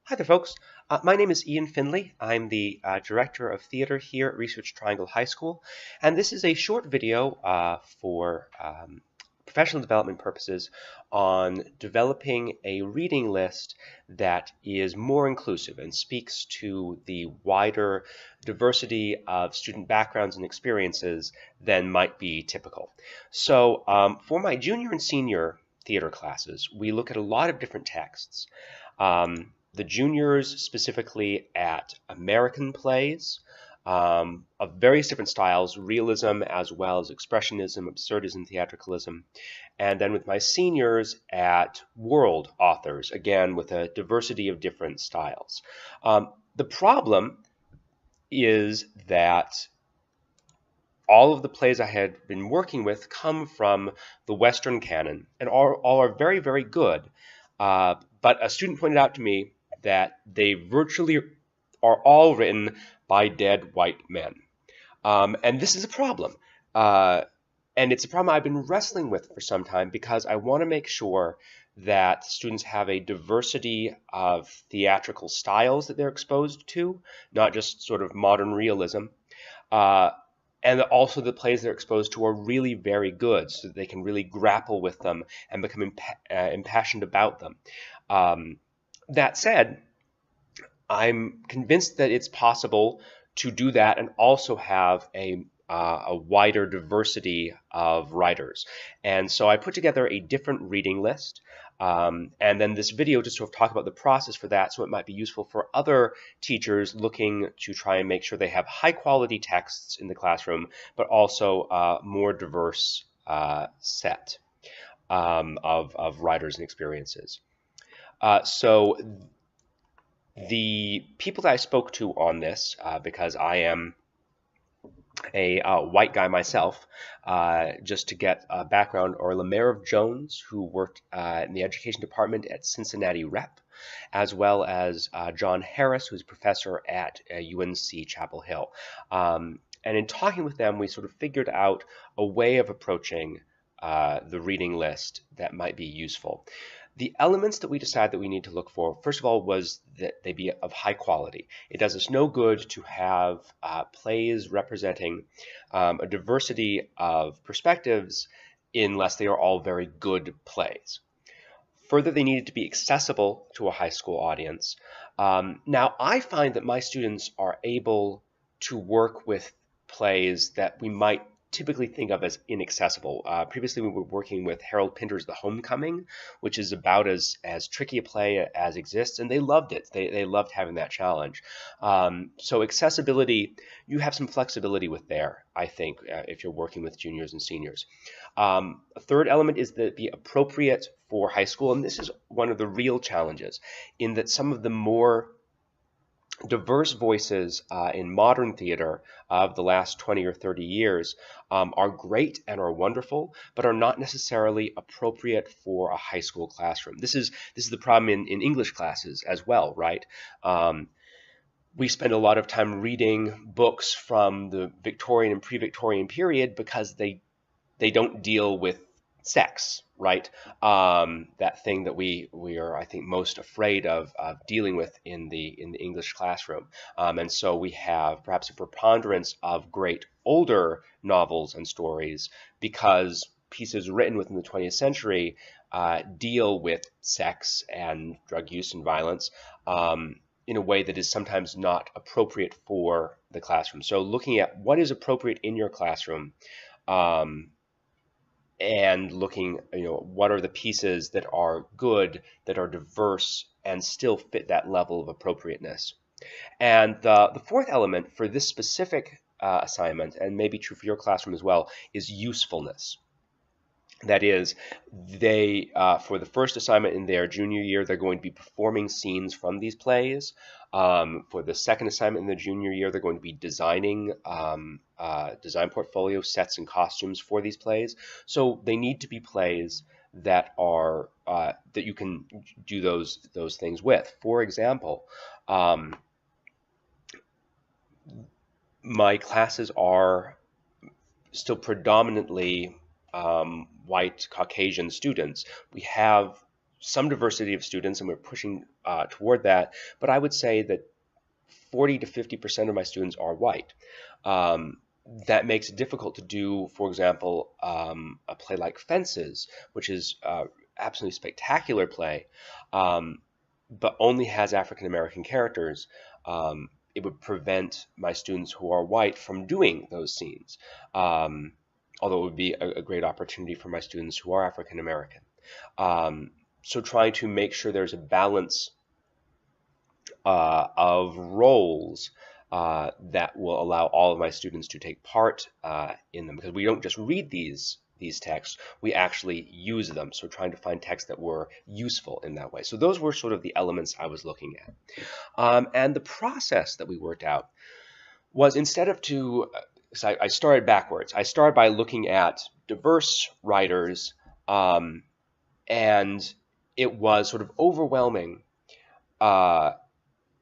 Hi there, folks. My name is Ian Finley. I'm the Director of Theater here at Research Triangle High School, and this is a short video for professional development purposes on developing a reading list that is more inclusive and speaks to the wider diversity of student backgrounds and experiences than might be typical. So for my junior and senior theater classes, we look at a lot of different texts. The juniors specifically at American plays of various different styles, realism as well as expressionism, absurdism, theatricalism. And then with my seniors at world authors, again with a diversity of different styles. The problem is that all of the plays I had been working with come from the Western canon and all are very, very good. But a student pointed out to me that they virtually are all written by dead white men. And this is a problem. And it's a problem I've been wrestling with for some time because I want to make sure that students have a diversity of theatrical styles that they're exposed to, not just sort of modern realism. And also the plays they're exposed to are really very good so that they can really grapple with them and become impassioned about them. That said, I'm convinced that it's possible to do that and also have a wider diversity of writers. And so I put together a different reading list. And then this video just sort of talk about the process for that, so it might be useful for other teachers looking to try and make sure they have high quality texts in the classroom, but also a more diverse set of writers and experiences. So the people that I spoke to on this, because I am a white guy myself, just to get a background, are Lemaire Jones, who worked in the education department at Cincinnati Rep, as well as John Harris, who's a professor at UNC Chapel Hill. And in talking with them, we sort of figured out a way of approaching the reading list that might be useful. The elements that we decided that we need to look for, first of all, was that they be of high quality. It does us no good to have plays representing a diversity of perspectives unless they are all very good plays. Further, they needed to be accessible to a high school audience. Now, I find that my students are able to work with plays that we might typically think of as inaccessible. Previously, we were working with Harold Pinter's The Homecoming, which is about as tricky a play as exists, and they loved it. They loved having that challenge. So accessibility, you have some flexibility with there, I think, if you're working with juniors and seniors. A third element is that be appropriate for high school, and this is one of the real challenges, in that some of the more diverse voices in modern theater of the last 20 or 30 years are great and are wonderful, but are not necessarily appropriate for a high school classroom. This is the problem in English classes as well, right? We spend a lot of time reading books from the Victorian and pre-Victorian period because they don't deal with sex, right? That thing that we are, I think, most afraid of dealing with in the English classroom. And so we have perhaps a preponderance of great older novels and stories because pieces written within the 20th century deal with sex and drug use and violence in a way that is sometimes not appropriate for the classroom. So looking at what is appropriate in your classroom, and looking, what are the pieces that are good, that are diverse, and still fit that level of appropriateness. And the fourth element for this specific assignment, and maybe true for your classroom as well, is usefulness. That is, they, for the first assignment in their junior year, they're going to be performing scenes from these plays. For the second assignment in the junior year, they're going to be designing design portfolio sets and costumes for these plays. So they need to be plays that are that you can do those things with. For example, my classes are still predominantly white Caucasian students. We have some diversity of students, and we're pushing toward that. But I would say that 40 to 50% of my students are white. Um, that makes it difficult to do, for example, a play like Fences, which is absolutely spectacular play, um, but only has African American characters. It would prevent my students who are white from doing those scenes, um, although it would be a great opportunity for my students who are African American. Um, so trying to make sure there's a balance of roles that will allow all of my students to take part in them, because we don't just read these texts, we actually use them. So trying to find texts that were useful in that way. So those were sort of the elements I was looking at. And the process that we worked out was, instead of so I started backwards. I started by looking at diverse writers, and it was sort of overwhelming.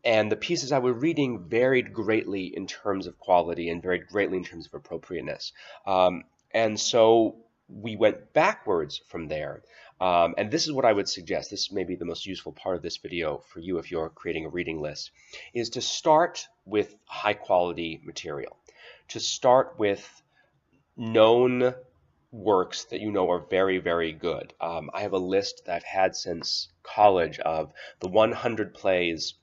And the pieces I was reading varied greatly in terms of quality and varied greatly in terms of appropriateness. And so we went backwards from there. And this is what I would suggest. This may be the most useful part of this video for you if you're creating a reading list, is to start with high quality material. To start with known works that you know are very, very good. I have a list that I've had since college of the 100 plays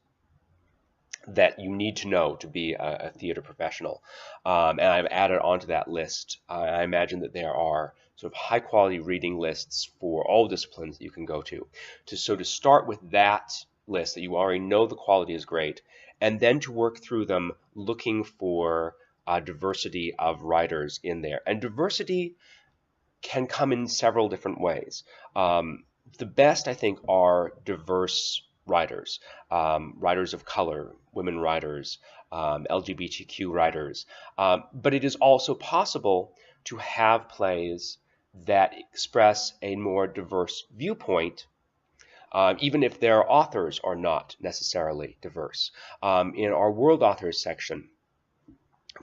that you need to know to be a theater professional. And I've added onto that list. I imagine that there are sort of high quality reading lists for all disciplines that you can go to. So to start with that list that you already know the quality is great, and then to work through them looking for diversity of writers in there. And diversity can come in several different ways. The best, I think, are diverse writers, writers of color, women writers, LGBTQ writers. But it is also possible to have plays that express a more diverse viewpoint, even if their authors are not necessarily diverse. In our world authors section,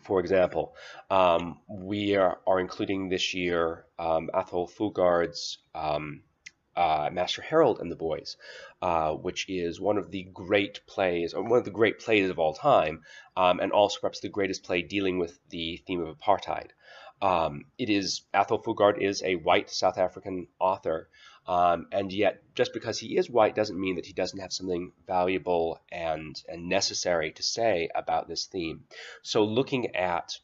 for example, we are including this year Athol Fugard's Master Harold and the Boys, which is one of the great plays, or one of the great plays of all time, and also perhaps the greatest play dealing with the theme of apartheid. Athol Fugard is a white South African author, and yet just because he is white doesn't mean that he doesn't have something valuable and necessary to say about this theme. So looking at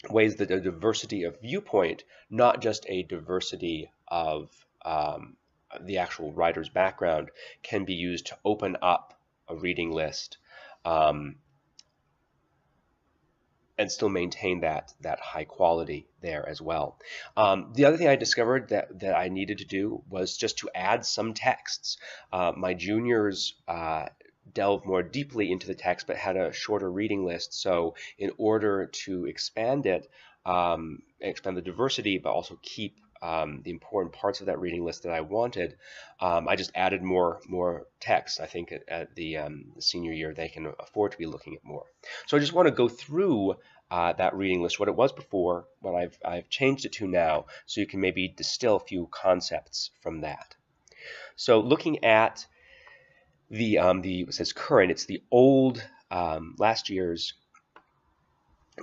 ways that a diversity of viewpoint, not just a diversity of the actual writer's background, can be used to open up a reading list, and still maintain that high quality there as well. The other thing I discovered that I needed to do was just to add some texts. My juniors delved more deeply into the text but had a shorter reading list, so in order to expand it, expand the diversity, but also keep the important parts of that reading list that I wanted, I just added more text. I think at the senior year they can afford to be looking at more. So I just want to go through that reading list, what it was before, what I've changed it to now, so you can maybe distill a few concepts from that. So looking at it says current, it's the old last year's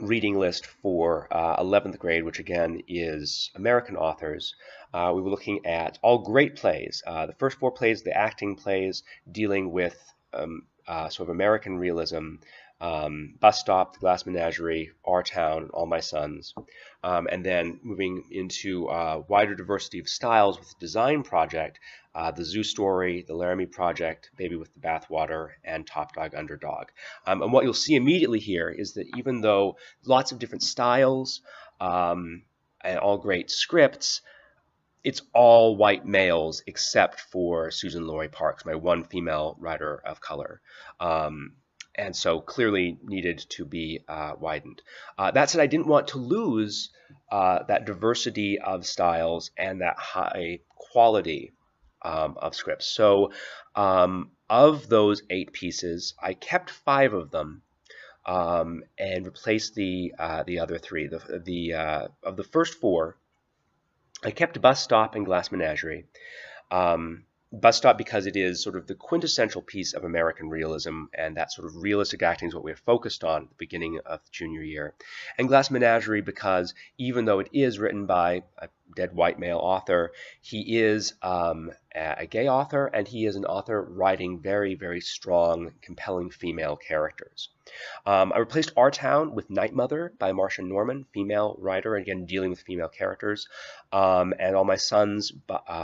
reading list for 11th grade, which again is American authors. We were looking at all great plays. The first 4 plays, the acting plays, dealing with sort of American realism, Bus Stop, The Glass Menagerie, Our Town, All My Sons. And then moving into wider diversity of styles with the Design Project, The Zoo Story, The Laramie Project, Baby with the Bathwater, and Top Dog Underdog. And what you'll see immediately here is that even though lots of different styles and all great scripts, it's all white males except for Susan Laurie Parks, my one female writer of color. And so clearly needed to be widened. That said, I didn't want to lose that diversity of styles and that high quality of scripts. So of those 8 pieces, I kept 5 of them and replaced the other 3. Of the first 4, I kept Bus Stop and Glass Menagerie. Bus Stop because it is sort of the quintessential piece of American realism, and that sort of realistic acting is what we're focused on at the beginning of junior year. And Glass Menagerie because even though it is written by a dead white male author, he is a gay author, and he is an author writing very, very strong, compelling female characters. I replaced Our Town with Night Mother by Marcia Norman, female writer, again dealing with female characters, and All My Sons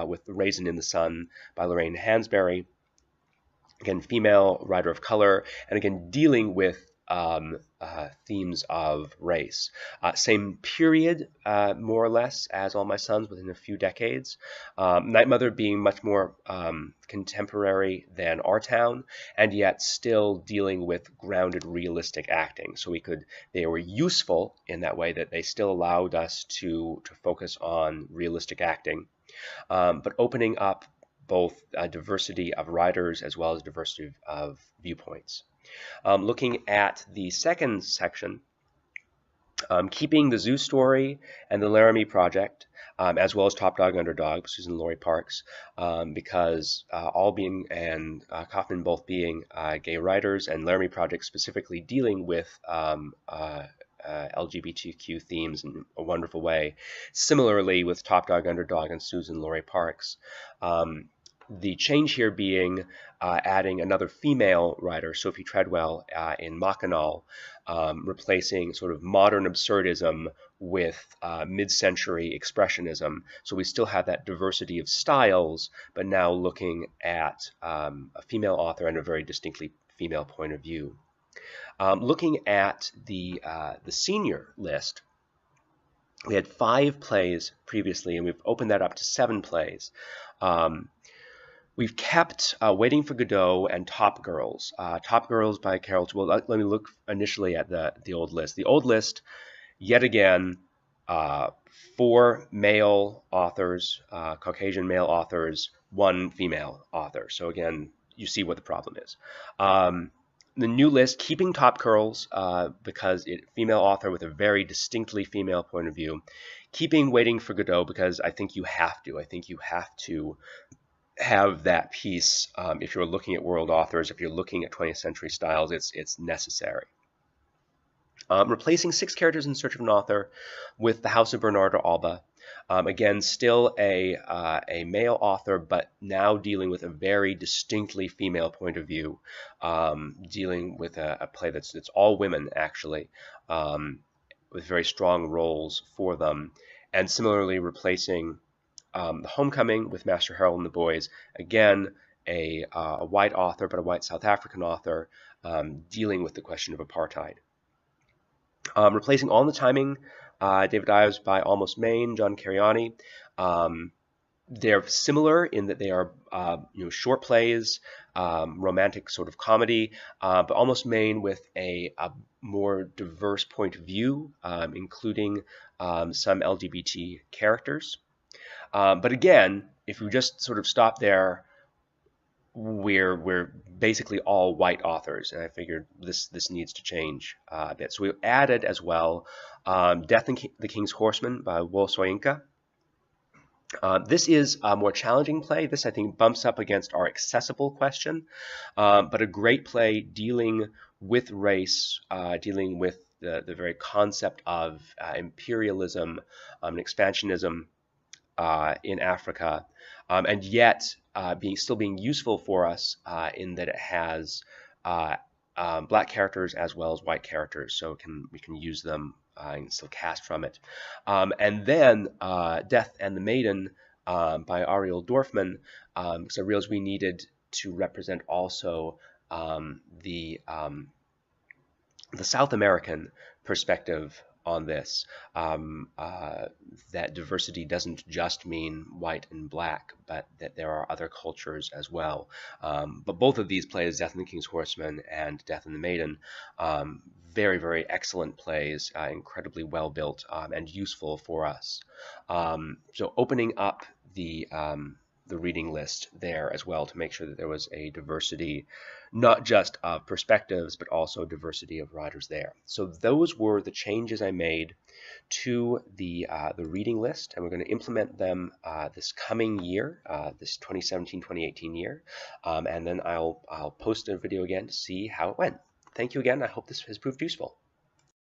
with Raisin in the Sun by Lorraine Hansberry, again female writer of color, and again dealing with themes of race. Same period, more or less, as All My Sons, within a few decades. Night Mother being much more contemporary than Our Town, and yet still dealing with grounded, realistic acting. So they were useful in that way that they still allowed us to focus on realistic acting, but opening up both diversity of writers as well as diversity of viewpoints. Looking at the second section, keeping the Zoo Story and the Laramie Project, as well as Top Dog Underdog, Susan Laurie Parks, because Albien and Kaufman both being gay writers, and Laramie Project specifically dealing with LGBTQ themes in a wonderful way. Similarly with Top Dog Underdog and Susan Laurie Parks. The change here being adding another female writer, Sophie Treadwell, in Mackinac, replacing sort of modern absurdism with mid-century expressionism. So we still have that diversity of styles, but now looking at a female author and a very distinctly female point of view. Looking at the senior list, we had 5 plays previously, and we've opened that up to 7 plays. We've kept Waiting for Godot and Top Girls. Top Girls by Carol. Well, let me look initially at the old list. The old list, yet again, 4 male authors, Caucasian male authors, 1 female author. So again, you see what the problem is. The new list, keeping Top Girls because female author with a very distinctly female point of view. Keeping Waiting for Godot because I think you have to. I think you have to have that piece if you're looking at world authors, if you're looking at 20th century styles, it's necessary. Replacing 6 characters in search of an author with The House of Bernardo Alba. Again, still a male author, but now dealing with a very distinctly female point of view, dealing with a play that's all women, actually, with very strong roles for them. And similarly replacing The Homecoming with Master Harold and the Boys. Again, a white author, but a white South African author, dealing with the question of apartheid. Replacing All in the Timing, David Ives by Almost Maine, John Cariani. They're similar in that they are short plays, romantic sort of comedy, but Almost Maine with a more diverse point of view, including some LGBT characters. But again, if we just sort of stop there, we're basically all white authors, and I figured this needs to change a bit. So we added as well Death and the King's Horseman by Wo Soyinka. This is a more challenging play. This, I think, bumps up against our accessible question, but a great play dealing with race, dealing with the very concept of imperialism and expansionism in Africa, and yet still being useful for us in that it has black characters as well as white characters, so we can use them and still cast from it. And then Death and the Maiden by Ariel Dorfman, because I realized we needed to represent also the South American perspective on this, that diversity doesn't just mean white and black, but that there are other cultures as well. But both of these plays, Death and the King's Horseman and Death and the Maiden, very, very excellent plays, incredibly well built and useful for us. So opening up the the reading list there as well to make sure that there was a diversity, not just of perspectives, but also diversity of writers there. So those were the changes I made to the reading list, and we're going to implement them this coming year, this 2017-2018 year, and then I'll post a video again to see how it went. Thank you again. I hope this has proved useful.